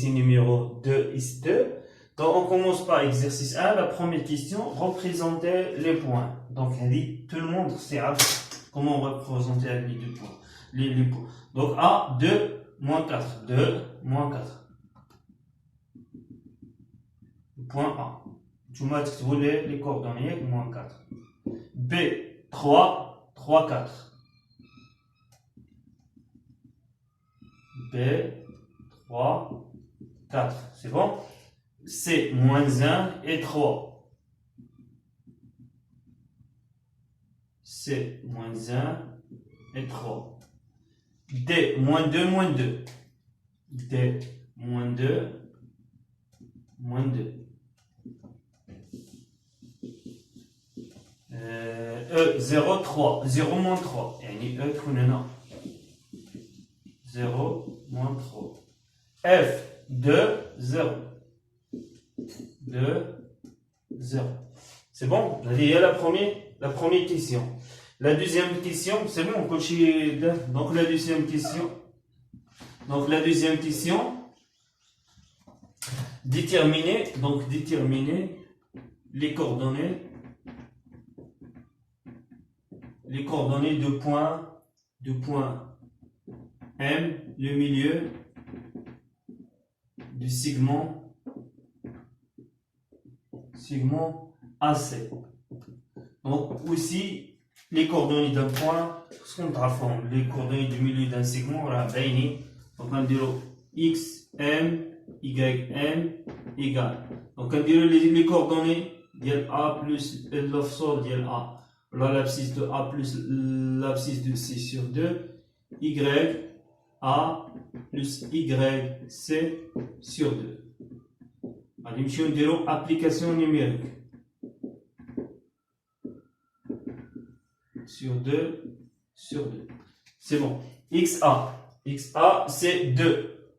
ici numéro 2, ici 2. Donc on commence par exercice 1. La première question, représenter les points. Donc elle dit, tout le monde sait comment représenter les deux points. Les points. Donc A, 2, moins 4. 2, moins 4. Point A. Tu m'as dit les coordonnées, moins 4. B, 3, 3, 4. B, 3, 4. C'est bon? C, moins 1 et 3. C, moins 1 et 3. D, moins 2, moins 2. D, moins 2, moins 2. E, 0, 3. 0, moins 3. يعني E تكون هنا 0, moins 3. F, 2, 0. 2, 0. C'est bon? Il y a la première question. La deuxième question, c'est bon, on peut donc la deuxième question. Donc la deuxième question, déterminer les coordonnées de point M, le milieu du segment AC. Donc aussi les coordonnées d'un point, ce qu'on transforme, les coordonnées du milieu d'un segment, voilà, donc on dit X, M, Y, M égale. Donc on dit les coordonnées de A plus l'offsol de A. Là, l'abscisse de A plus l'abscisse de C sur 2, Y, A plus Y, C sur 2. Allez, monsieur, on dirait application numérique. Sur 2, sur 2. C'est bon. XA, c'est 2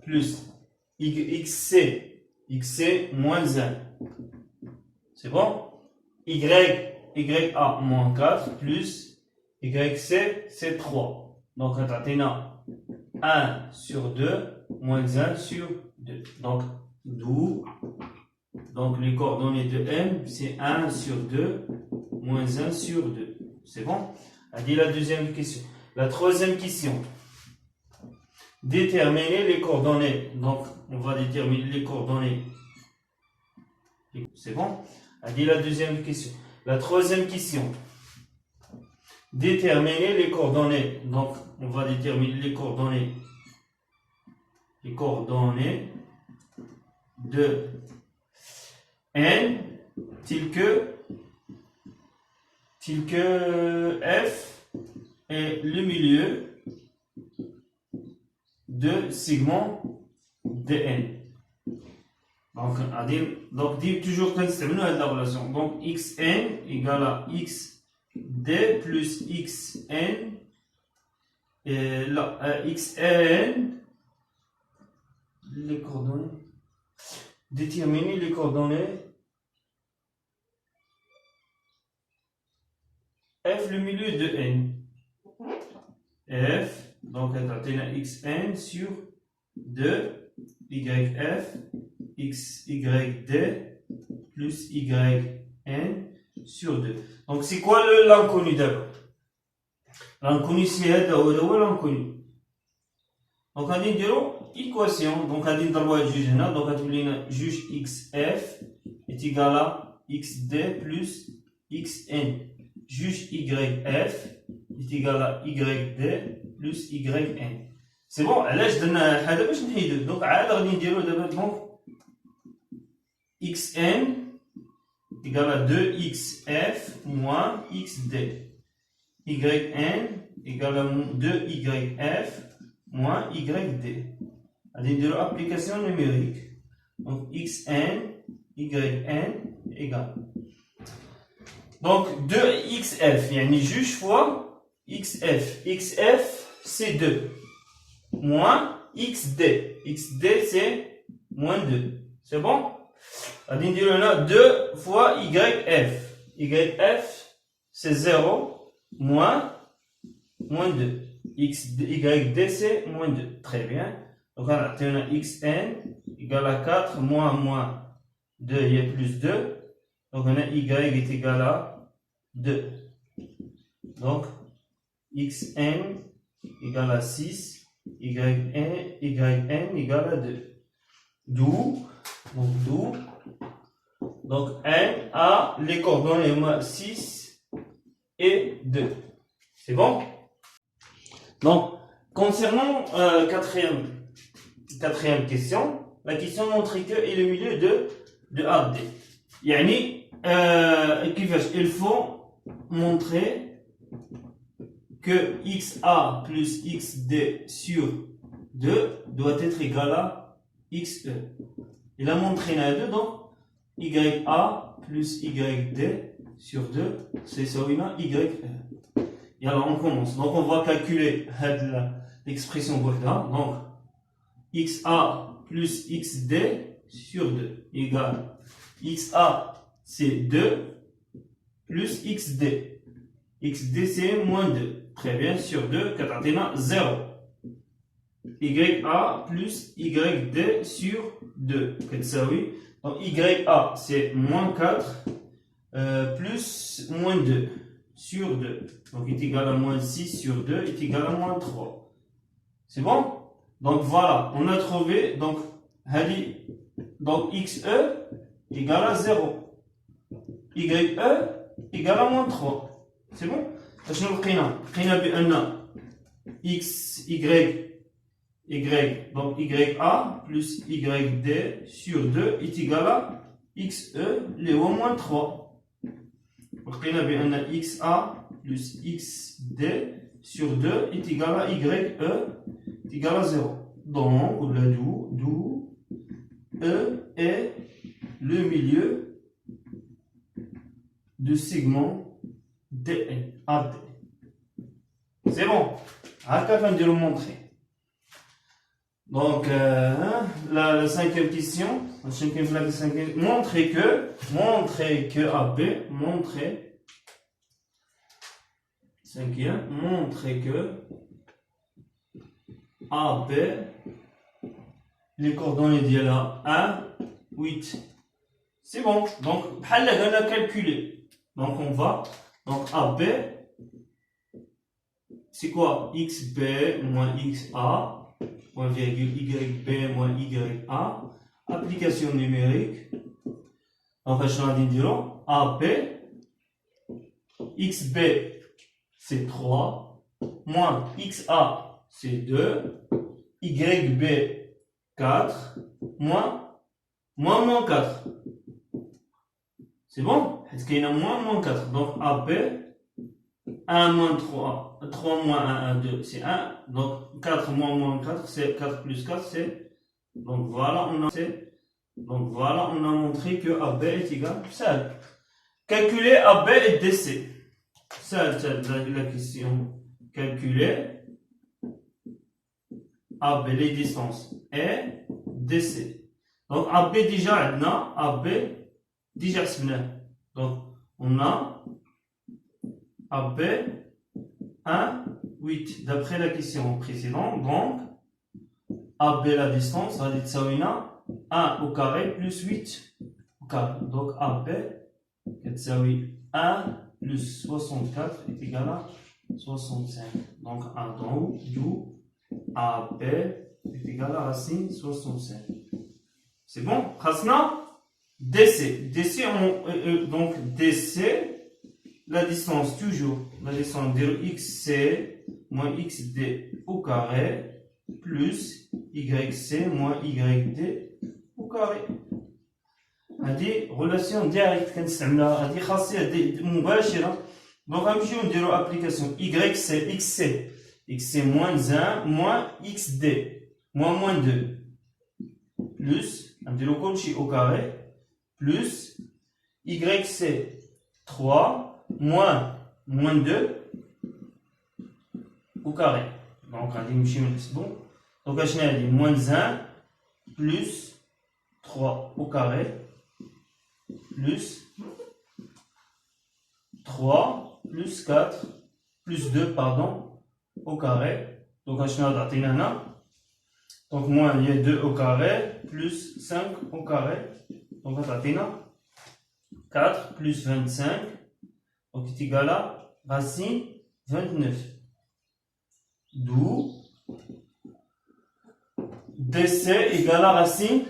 plus XC moins 1. C'est bon? YA moins 4 plus YC, c'est 3. Donc, on a 1 sur 2 moins 1 sur 2. Donc, donc les coordonnées de M, c'est 1 sur 2 moins 1 sur 2. C'est bon? On dit la deuxième question. La troisième question. Déterminer les coordonnées. Donc, on va déterminer les coordonnées. C'est bon? On dit la deuxième question. La troisième question. Déterminer les coordonnées. Donc, on va déterminer les coordonnées. Les coordonnées de N telles que F est le milieu de segment DN. Donc, dit toujours que c'est la relation. Donc, xn égale à xd plus xn. Et là, xn, les coordonnées. Déterminer les coordonnées. F, le milieu de n. F, donc, on a xn sur 2, yf, xyd plus yn sur 2. Donc, c'est quoi l'inconnu d'abord? L'inconnu, c'est l'inconnu. Donc, on a dit équation. Donc, on a dit droit juge. Donc, on a dit juge xf est égal à xd plus xn. Juge yf est égal à yd plus yn. C'est bon, là je donne هذا باش نحيدو. Donc عاد غادي نديرو دابا donc xn égale à 2xf moins xd. Yn égale à 2yf moins yd. غادي نديرو application numérique. Donc xn yn égale. Donc 2xf يعني juge fois xf. xf c'est 2. Moins xd. xd c'est moins 2. C'est bon? On va dire là 2 fois yf. yf c'est 0 moins 2. yd c'est moins 2. Très bien. Donc, on a xn égale à 4 moins 2, il y a plus 2. Donc, on a y est égal à 2. Donc, xn égale à 6, yn égale à 2. D'où, donc n a les coordonnées 6 et 2. C'est bon? Donc, concernant quatrième question, la question montre que est le milieu de AD. Yani, il faut montrer que XA plus XD sur 2 doit être égal à XE. Il a montré la 2, donc YA plus YD sur 2, c'est ça, YE. Et alors on commence. Donc on va calculer l'expression Bohda. Donc XA plus XD sur 2 égale XA c'est 2 plus XD. XD c'est moins 2. Très bien, sur 2, Katartina 0. YA plus YD sur 2. Donc YA c'est moins 4 plus moins 2 sur 2. Donc est égal à moins 6 sur 2 est égal à moins 3. C'est bon? Donc voilà, on a trouvé donc XE égale à 0. YE égale à moins 3. C'est bon? لقينا بأن X, Y, donc YA plus YD sur 2 est égal à XE, les au moins 3. لقينا بأن XA plus XD sur 2 est égal à YE est égal à 0. Donc, d'où E est le milieu de segment DN. AD. C'est bon. Haka de le montrer. Donc, la cinquième question. Montrer que AB, montrer que AB, les coordonnées d'il y a 1, 8. C'est bon. Donc, on a calculé. Donc, on va. Donc, AB, c'est quoi? XB moins XA, point virgule YB moins YA. Application numérique. Donc, je vais dire AB, XB, c'est 3, moins XA, c'est 2, YB, 4, moins 4. C'est bon? Est-ce qu'il y a moins 4? Donc AB, 1 moins 3, 3 moins 1, 2, c'est 1. Donc 4 moins 4, c'est 4 plus 4, c'est. Donc voilà, on a montré que AB est égal à ça. Calculer AB et DC. Ça, c'est la question. Calculer AB, les distances, et DC. Donc AB déjà, on a AB déjà donc on a AB 1, 8 d'après la question précédente. Donc AB la distance, ça va être 1 au carré plus 8 au carré. Donc AB 1 plus 64 est égal à 65. Donc 1 d'en haut, d'où AB est égal à racine 65. C'est bon? Khasna DC. Donc DC, la distance toujours, la distance de XC moins XD au carré plus YC moins YD au carré. هذه relation directe كنستعملها هذه خاصية هذه مباشرة. Donc غنمشيو نديرو application XC moins 1 moins XD moins 2 plus نديرو كلشي au carré plus YC 3 moins 2 au carré. Donc غادي نمشيو نحسبو. Donc اشنا هادي moins 1 plus 3 au carré plus 3 plus 4 plus 2 pardon au carré. Donc اشنا تعطينا هنا Donc, moins, il y a 2 au carré, plus 5 au carré. Donc, on va 4 plus 25. Donc, c'est égal à racine 29. D'où DC égale à racine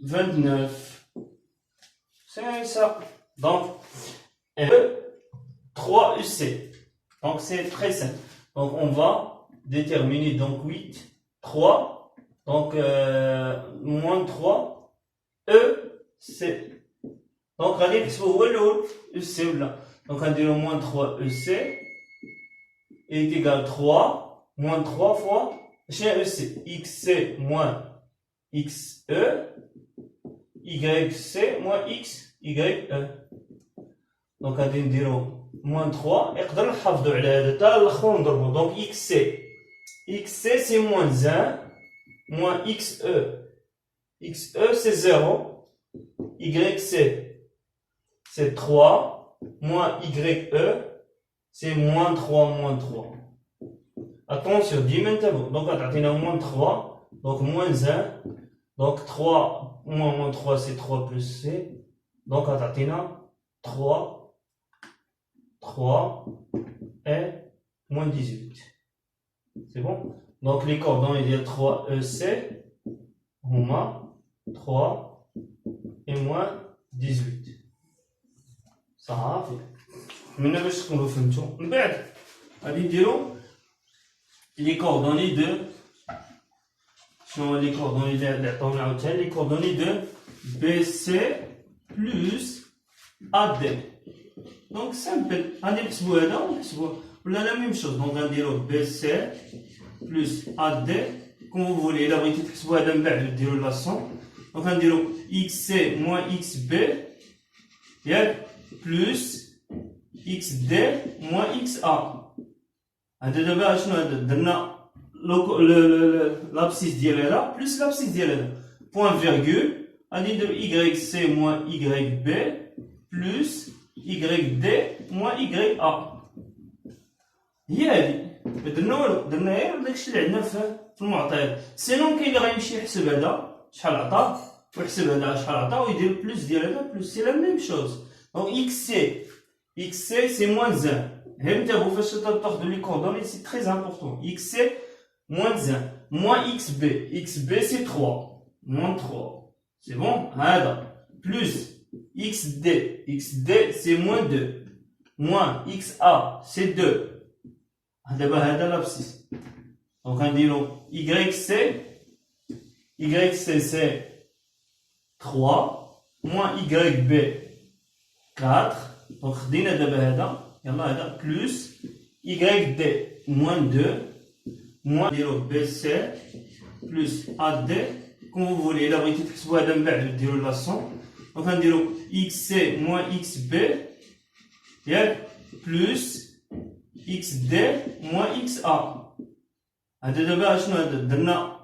29. C'est ça. Donc, 3 UC. Donc, c'est très simple. Donc, on va déterminer donc 8, 3. Donc, moins 3, E, C. Donc, on va dire que c'est EC là. Donc, on va dire moins 3 EC est égal à 3, moins 3 fois chez EC. XC moins XE, YC moins XYE. Donc, on va dire moins 3. Et on va نحافظوا على هذا حتى الاخر نضربوا. Donc, XC c'est moins 1. Moins XE. XE, c'est 0. YC, c'est 3. Moins YE, c'est moins 3, moins 3. Attention, dis maintenant. Donc, on a moins 3. Donc, moins 1. Donc, 3, moins 3, c'est 3 plus C. Donc, on a 3. 3 et moins 18. C'est bon? Donc, les coordonnées, il y a 3 EC, 3 et moins 18. Ça va faire. Maintenant, je vais vous faire un les coordonnées de. Les coordonnées de BC plus AD. Donc, simple. On a la même chose. Donc, on va dire BC plus AD, comme vous voulez. Là, vous avez une relation. Donc, on va dire XC moins XB plus XD moins XA. On va l'abscisse d'IRLA plus l'abscisse d'IRLA. Point virgule. On va dire YC moins YB plus YD moins YA. هي درنا غير داكشي اللي عندنا في المعطيات. سينون كاين اللي غيمشي يحسب هذا شحال عطاه ويحسب هذا شحال عطاه ويدير بلوس ديال هذا بلوس. سي لا ميم شوز. دونك XC سي موان 1. هي انتبهوا فاش تاخذوا لي كوردوني سي تري امبورطون. XC موان 1 موان XB سي 3 موان 3. سي بون. هذا بلوس XD سي موان 2 موان XA سي 2. هذا l'abscisse. Donc on dit YC c'est 3 moins YB 4. Donc خدينا دابا هذا يلا هذا plus YD moins 2 moins BC plus AD comme vous voulez. Là بغيتي تحسبوا هذا من بعد ديروا اللاسون. Donc نديروا XC moins XB ياك plus XD moins XA. هذا دابا شنو هذا درنا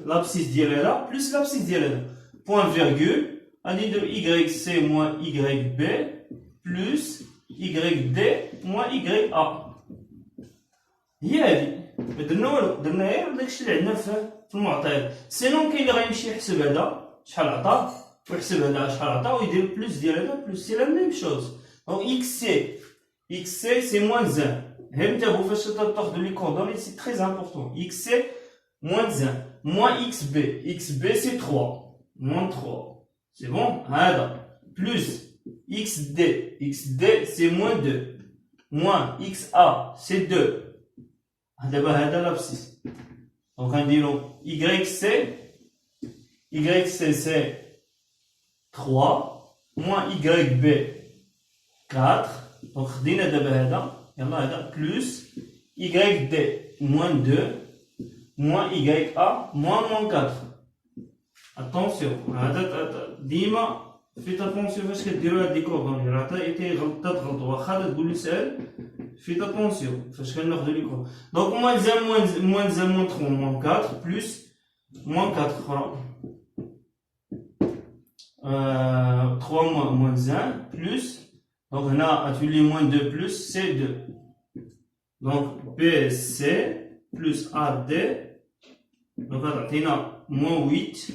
l'abscisse ديالها plus l'abscisse ديالها. Point virgule. غادي ندير YC moins YB plus YD moins YA. هي هذه. ما درنا والو. درنا غير داكشي اللي عندنا في المعطيات. سينون كاين اللي غيمشي يحسب هذا شحال عطاه ويحسب هذا شحال عطاه ويدير بلوس ديال هذا بلوس. سي لا ميم شوز. دونك XC c'est moins 1. Vous faites les coordonnées, c'est très important. XC moins 1. Moins XB. XB c'est 3. Moins 3. C'est bon? Plus XD. XD c'est moins 2. Moins XA c'est 2. هذا l'abscisse. Donc on dit YC c'est 3. Moins YB 4. Donc, خدينا دابا هذا يلا هذا بلوس YD moins 2 moins YA moins 4. Attention, هذا ديما فيت اتونسيون فاش كديروا هاد لي كوردوني راه حتى تغلطوا واخا تقول لي سهل. فيت اتونسيون فاش كناخذوا لي كوردوني. دونك moins 1 moins 3 moins 4 plus moins 4 اخرى 3 moins 1 plus. Donc, on a atelier moins 2 plus C2. Donc, BC plus AD Donc, là, moins 8,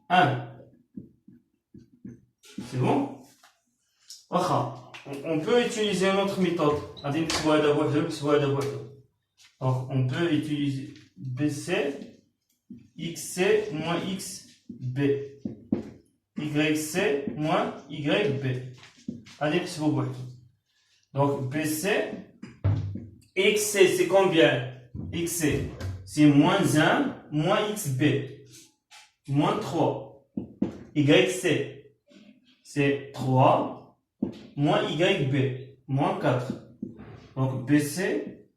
1. C'est bon? On peut utiliser une autre méthode. Donc, on peut utiliser BC, XC moins XB. YC moins YB. Donc, BC, XC, c'est combien? XC, c'est moins 1, moins XB, moins 3. YC, c'est 3, moins YB, moins 4. Donc, BC,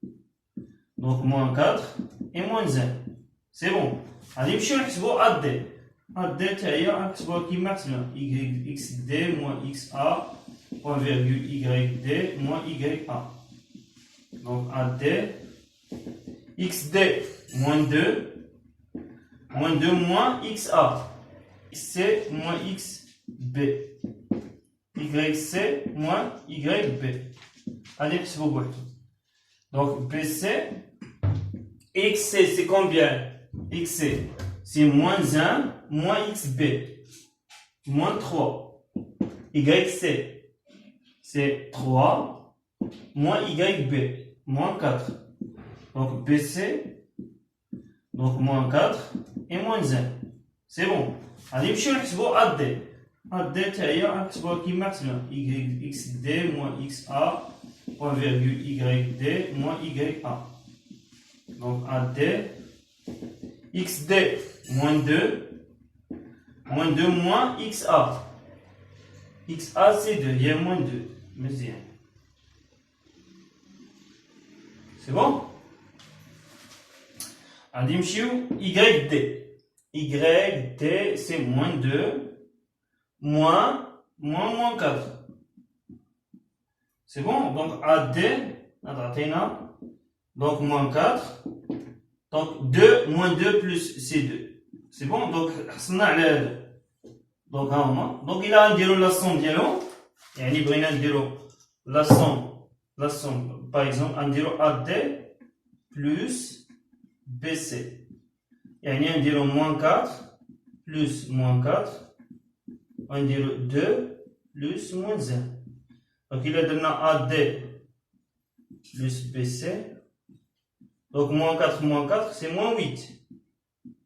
donc moins 4 et moins 1. C'est bon. Allez, je vais vous AD. AD, c'est XD moins XA, point virgule YD moins YA. Donc, AD, XD moins 2 moins XA, XC moins XB, YC moins YB. Allez, c'est vous. Donc, BC, XC, c'est combien? XC, c'est moins 1, moins XB, moins 3. YC, c'est 3, moins YB, moins 4. Donc, BC, donc moins 4 et moins 1. C'est bon. Allez, je vais vous AD. AD, c'est XD moins XA, point virgule YD moins YA. Donc, AD, XD moins 2 moins XA. XA c'est 2, il y a moins 2. Mais c'est bon? Allez, YD. YD c'est moins 2 moins 4. C'est bon? Donc AD, donc moins 4. Donc 2 moins 2 plus C2. C'est bon? Donc, donc il a un la somme dialogue. Et il a un la somme. Par exemple, un AD plus BC. Et il a un moins 4 plus moins 4. Un 2 plus moins 1. Donc il a donné AD plus BC. Donc, moins 4, c'est moins 8.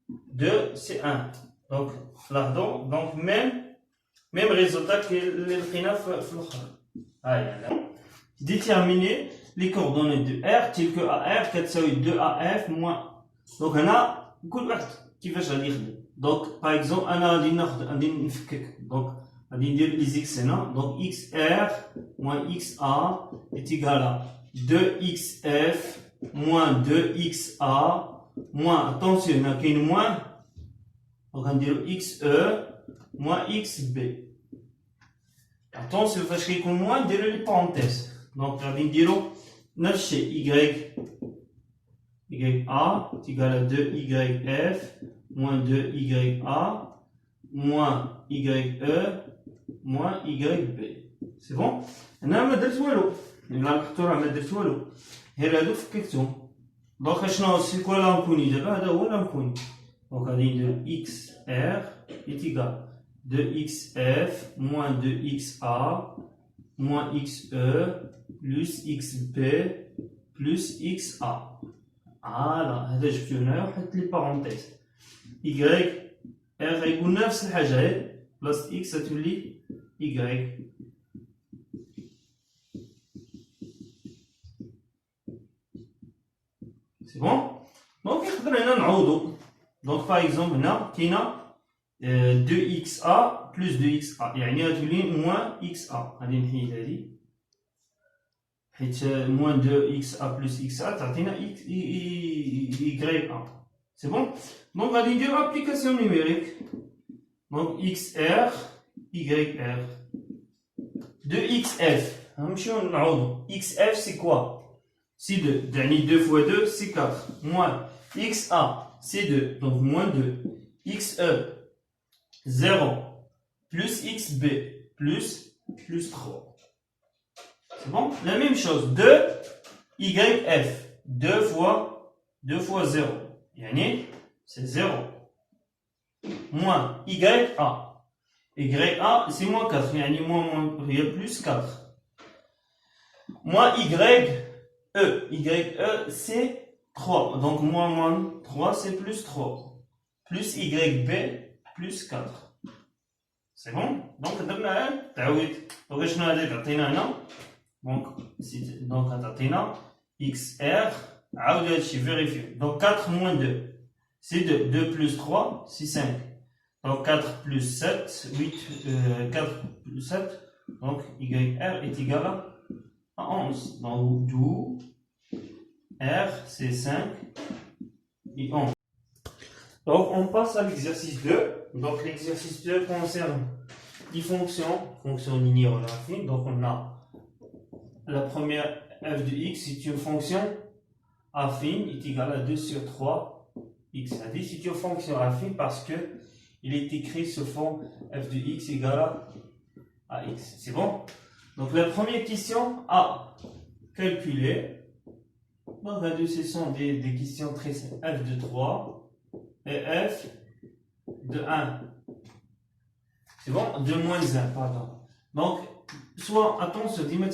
2, c'est 1. Donc, là, donc même résultat que le khina déterminer les coordonnées de R, telles que AR, 2AF, moins. Donc, on a beaucoup qui va dire. Donc, par exemple, on a donc, on dire les X, donc XR moins XA est égal à 2XF moins 2XA, moins, attention, il y a une moins, on va dire XE, moins XB. Attention, parce qu'il y a moins, on dirait les parenthèses. Donc, on va dire, YA est égal à 2YF, moins 2YA, moins YE, moins YB. C'est bon? On a un درت والو. إلا الحطورة ما درت والو. هي هادو فككتهم. دونك شنو سي كوا لامكوني دابا هذا هو لامكوني. دونك غادي ندير XR est égal 2XF moins 2XA moins XE plus XB plus XA. فوالا هذا جبتو هنايا وحطيت لي بارونتيز. R يقول نفس الحاجة بلاصة X غتولي Y. C'est bon? Donc, il y a un donc, par exemple, il y a 2XA plus 2XA. Il y a moins XA. Moins 2XA plus XA, il y a YA. C'est bon? Donc, on va dire application numérique. Donc, XR, YR. 2XF. XF, c'est quoi? C'est 2. Dernier 2 fois 2, c'est 4. Moins XA, c'est 2. Donc moins 2. XE, 0. Plus XB, plus 3. C'est bon? La même chose. 2 YF. 2 fois 0. Yani c'est 0. Moins YA. YA, c'est moins 4. Il y a plus 4. Moins YE. YE, c'est 3. Donc, moins 3, c'est plus 3. Plus YB, plus 4. C'est bon? Donc, درنا تعويض. Donc, شنو هذا تعطينا هنا؟ Donc, تعطينا XR. عاود هادشي vérifier. Donc, 4 moins 2. C'est 2. 2 plus 3, c'est 5. Donc 4 plus 7, 4 plus 7, donc YR est égal à 11. Donc d'où R c'est 5 et 11. Donc on passe à l'exercice 2. Donc l'exercice 2 concerne les fonctions linéaires ou affines. Donc on a la première f de x, c'est une fonction affine, est égale à 2 sur 3 x. C'est une fonction affine parce que il est écrit sous forme f de x égale à x. C'est bon? Donc la première question à calculer. Donc ce sont des questions très simples. F de 3 et f de 1. C'est bon? De moins 1, pardon. Donc, soit, attention, dis-moi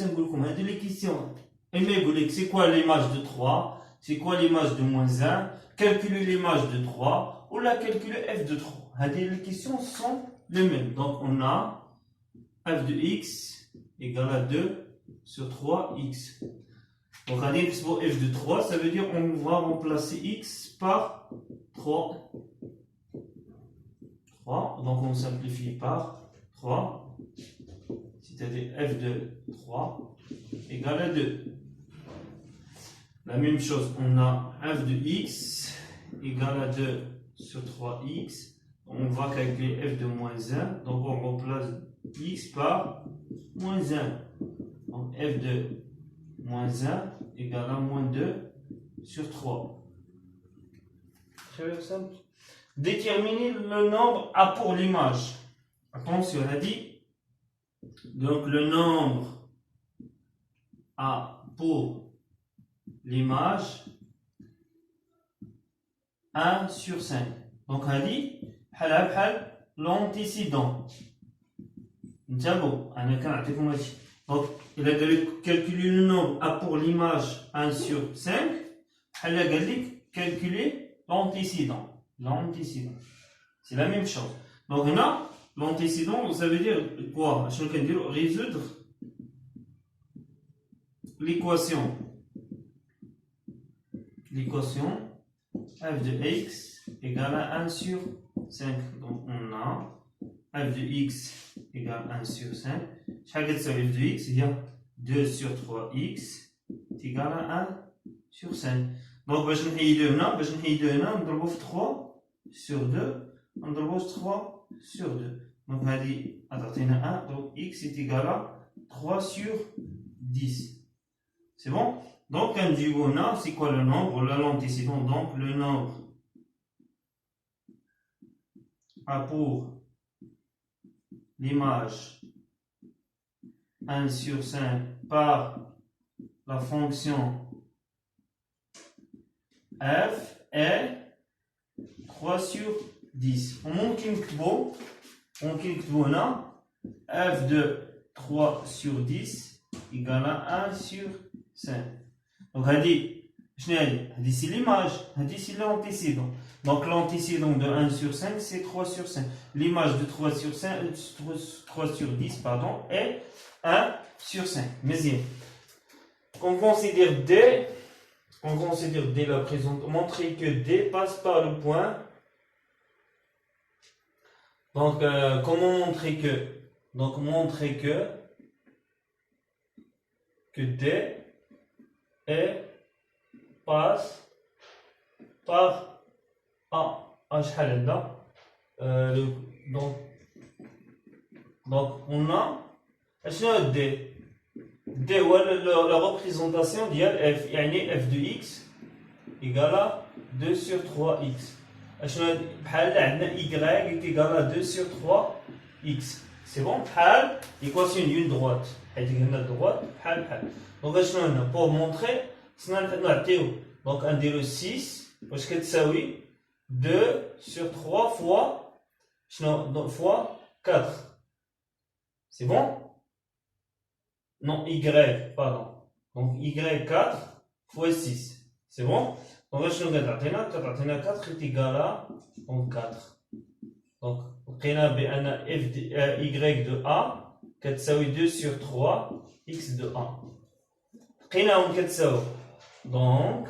les questions. C'est quoi l'image de 3? C'est quoi l'image de moins 1? Calculer l'image de 3 ou la calculer f de 3. Les questions sont les mêmes. Donc, on a f de x égale à 2 sur 3x. Donc, pour f de 3, ça veut dire qu'on va remplacer x par 3. 3. Donc, on simplifie par 3. C'est-à-dire f de 3 égale à 2. La même chose, on a f de x égale à 2 sur 3x. On va calculer f de moins 1. Donc on remplace x par moins 1. Donc f de moins 1 égale à moins 2 sur 3. Très simple. Déterminer le nombre A pour l'image. Attention, on a dit. Donc le nombre A pour l'image 1 sur 5. Donc on a dit l'antécédent. Donc il a calculé le nombre A pour l'image 1 sur 5. Il a calculé l'antécédent. L'antécédent. C'est la même chose. Donc on a l'antécédent, ça veut dire quoi? Résoudre l'équation. L'équation f de x égale à 1 sur 5. Donc on a f de x égale à 1 sur 5. Chaque f de x, il y a 2 sur 3x est égal à 1 sur 5. Donc باش نحيدو هنا نضربو في 3 sur 2 نضربو في 3 sur 2. Donc هذه تعطينا 1. Donc x est égal à 3 sur 10. C'est bon? Donc, un diagonale, c'est quoi le nombre? L'antécédent, donc le nombre A pour l'image 1 sur 5 par la fonction f est 3 sur 10. On f de 3 sur 10 égale à 1 sur 5. Donc, c'est l'image, c'est l'antécédent. Donc, l'antécédent de 1 sur 5, c'est 3 sur 5. L'image de 3 sur 10, pardon, est 1 sur 5. Mais on considère D la présente, montrer que D passe par le point. Donc, comment montrer que? Donc, montrer que D passe par A. Donc on a D. D ou la représentation de f. F de x égale à 2 sur 3x. Y est égal à 2 sur 3x. C'est bon? L'équation d'une droite. Donc, pour montrer, donc, on a 6, parce que ça oui, 2 sur 3 fois, fois 4. C'est bon? Non, y, pardon. Donc y4 fois 6. C'est bon? Donc, je vais 4 est égal à donc 4. Donc, on a f de, y de a, 2 sur 3, x de a. Donc,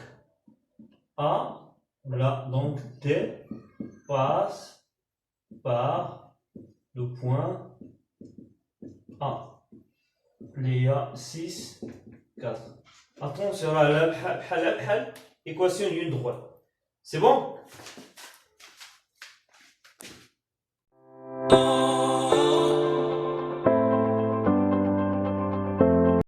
a, là, donc t passe par le point A. Il y a 6, 4. Attention à la équation d'une droite. C'est bon?